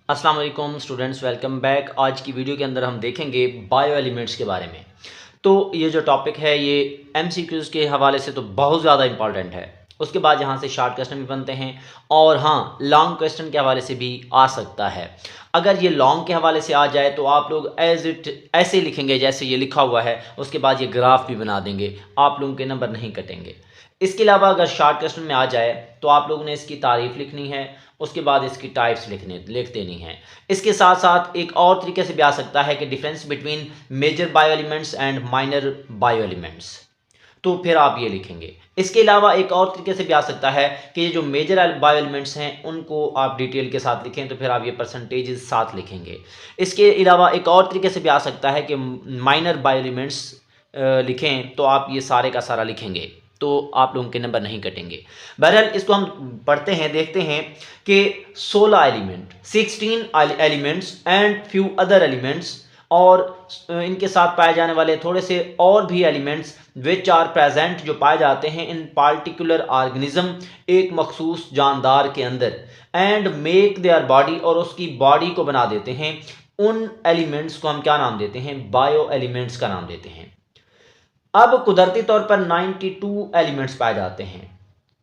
अस्सलाम वालेकुम students, welcome back. आज की वीडियो के अंदर हम देखेंगे बायो एलिमेंट्स के बारे में। तो ये जो टॉपिक है ये एमसीक्यूज़ के हवाले से तो बहुत ज़्यादा इंपॉर्टेंट है। उसके बाद यहाँ से शॉर्ट क्वेश्चन भी बनते हैं और हाँ, लॉन्ग क्वेश्चन के हवाले से भी आ सकता है। अगर ये लॉन्ग के हवाले से आ जाए तो आप लोग एज इट ऐसे लिखेंगे जैसे ये लिखा हुआ है, उसके बाद ये ग्राफ भी बना देंगे, आप लोगों के नंबर नहीं कटेंगे। इसके अलावा अगर शॉर्ट क्वेश्चन में आ जाए तो आप लोगों ने इसकी तारीफ़ लिखनी है, उसके बाद इसकी टाइप्स लिख देनी है। इसके साथ साथ एक और तरीके से भी आ सकता है कि difference between major bio elements and minor bio elements, तो फिर आप ये लिखेंगे। इसके अलावा एक और तरीके से भी आ सकता है कि ये जो मेजर बायो एलिमेंट्स हैं उनको आप डिटेल के साथ लिखें, तो फिर आप ये परसेंटेजेस साथ लिखेंगे। इसके अलावा एक और तरीके से भी आ सकता है कि माइनर बायो एलिमेंट्स लिखें, तो आप ये सारे का सारा लिखेंगे, तो आप लोगों के नंबर नहीं कटेंगे। बहरहाल इसको हम पढ़ते हैं, देखते हैं कि 16 element, 16 elements and few other elements, और इनके साथ पाए जाने वाले थोड़े से और भी एलिमेंट्स विच आर प्रेजेंट, जो पाए जाते हैं इन पार्टिकुलर ऑर्गेनिज्म, एक मखसूस जानदार के अंदर, एंड मेक देयर बॉडी, और उसकी बॉडी को बना देते हैं। उन एलिमेंट्स को हम क्या नाम देते हैं? बायो एलिमेंट्स का नाम देते हैं। अब कुदरती तौर पर 92 एलिमेंट्स पाए जाते हैं,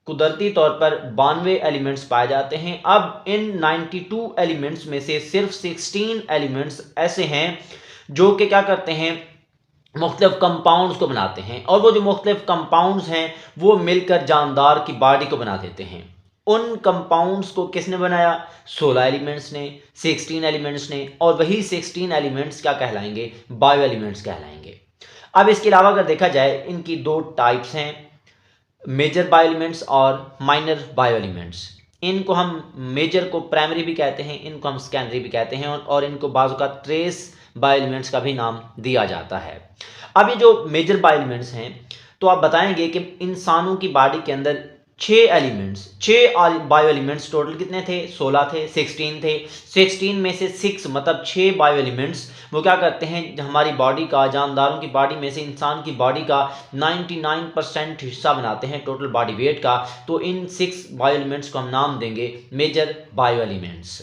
कुदरती तौर पर 92 एलिमेंट्स पाए जाते हैं। अब इन 92 एलिमेंट्स में से सिर्फ 16 एलिमेंट्स ऐसे हैं जो कि क्या करते हैं, मुख्तलिफ कंपाउंड्स को बनाते हैं, और वो जो मुख्तलिफ कंपाउंड्स हैं वो मिलकर जानदार की बॉडी को बना देते हैं। उन कंपाउंड्स को किसने बनाया? 16 एलिमेंट्स ने, 16 एलिमेंट्स ने, और वही 16 एलिमेंट्स क्या कहलाएंगे? बायो एलिमेंट्स कहलाएंगे। अब इसके अलावा अगर देखा जाए, इनकी दो टाइप्स हैं, मेजर बायो एलिमेंट्स और माइनर बायो एलिमेंट्स। इनको हम मेजर को प्राइमरी भी कहते हैं, इनको हम सेकेंडरी भी कहते हैं, और इनको बाजू का ट्रेस बायो एलिमेंट्स का भी नाम दिया जाता है। अब ये जो मेजर बायो एलिमेंट्स हैं, तो आप बताएंगे कि इंसानों की बॉडी के अंदर 6 बायो एलिमेंट्स टोटल कितने थे? 16 थे, 16 थे। 16 में से 6 मतलब 6 बायो एलिमेंट्स वो क्या करते हैं, हमारी बॉडी का, जानदारों की बॉडी में से इंसान की बॉडी का 99% हिस्सा बनाते हैं टोटल बॉडी वेट का। तो इन 6 बायो एलिमेंट्स को हम नाम देंगे मेजर बायो एलिमेंट्स।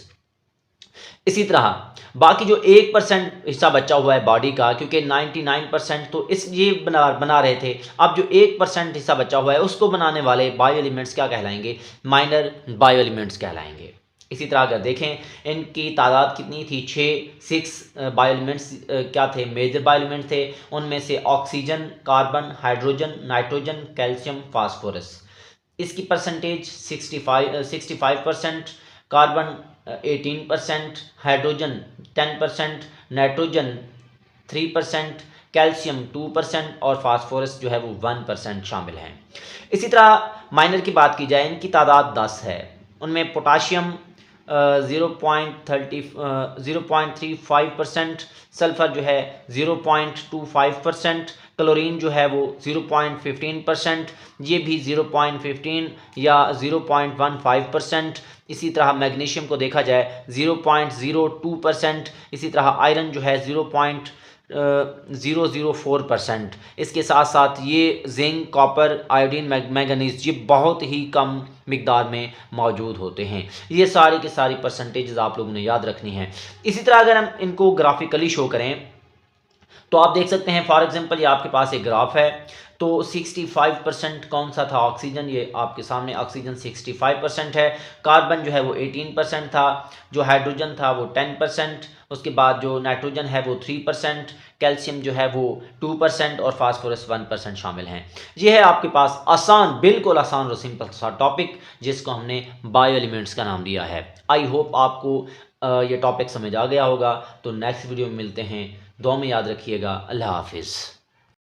इसी तरह बाकी जो 1% हिस्सा बचा हुआ है बॉडी का, क्योंकि 99% तो इस ये बना रहे थे, अब जो 1% हिस्सा बचा हुआ है उसको बनाने वाले बायो एलिमेंट्स क्या कहलाएंगे? माइनर बायो एलिमेंट्स कहलाएंगे। इसी तरह अगर देखें, इनकी तादाद कितनी थी? 6 बायो एलिमेंट्स क्या थे? मेजर बायो एलिमेंट थे। उनमें से oxygen, carbon, hydrogen, nitrogen, calcium, phosphorus. इसकी percentage 65%, carbon 18%, hydrogen 10%, nitrogen 3%, calcium 2% और फास्फोरस जो है वो 1% शामिल हैं। इसी तरह माइनर की बात की जाए, इनकी तादाद 10 है। उनमें पोटाशियम 0.35%, सल्फ़र जो है 0.25%, क्लोरीन जो है वो 0.15%, ये भी 0.15 या 0.15%। इसी तरह मैग्नीशियम को देखा जाए 0.02%। इसी तरह आयरन जो है 0.004%। इसके साथ साथ ये जिंक, कॉपर, आयोडीन, मैंगनीज, ये बहुत ही कम मिकदार में मौजूद होते हैं। ये सारी की सारी परसेंटेजेस आप लोगों ने याद रखनी है। इसी तरह अगर हम इनको ग्राफिकली शो करें तो आप देख सकते हैं, फॉर एग्जांपल ये आपके पास एक ग्राफ है, तो 65% कौन सा था? ऑक्सीजन। ये आपके सामने ऑक्सीजन 65% है। कार्बन जो है वो 18% था, जो हाइड्रोजन था वो 10%, उसके बाद जो नाइट्रोजन है वो 3%, कैल्शियम जो है वो 2% और फास्फोरस 1% शामिल हैं। ये है आपके पास आसान, बिल्कुल आसान और सिंपल सा टॉपिक जिसको हमने बायो एलिमेंट्स का नाम दिया है। आई होप आपको ये टॉपिक समझ आ गया होगा। तो नेक्स्ट वीडियो में मिलते हैं। दुआ में याद रखिएगा। अल्लाह हाफिज़।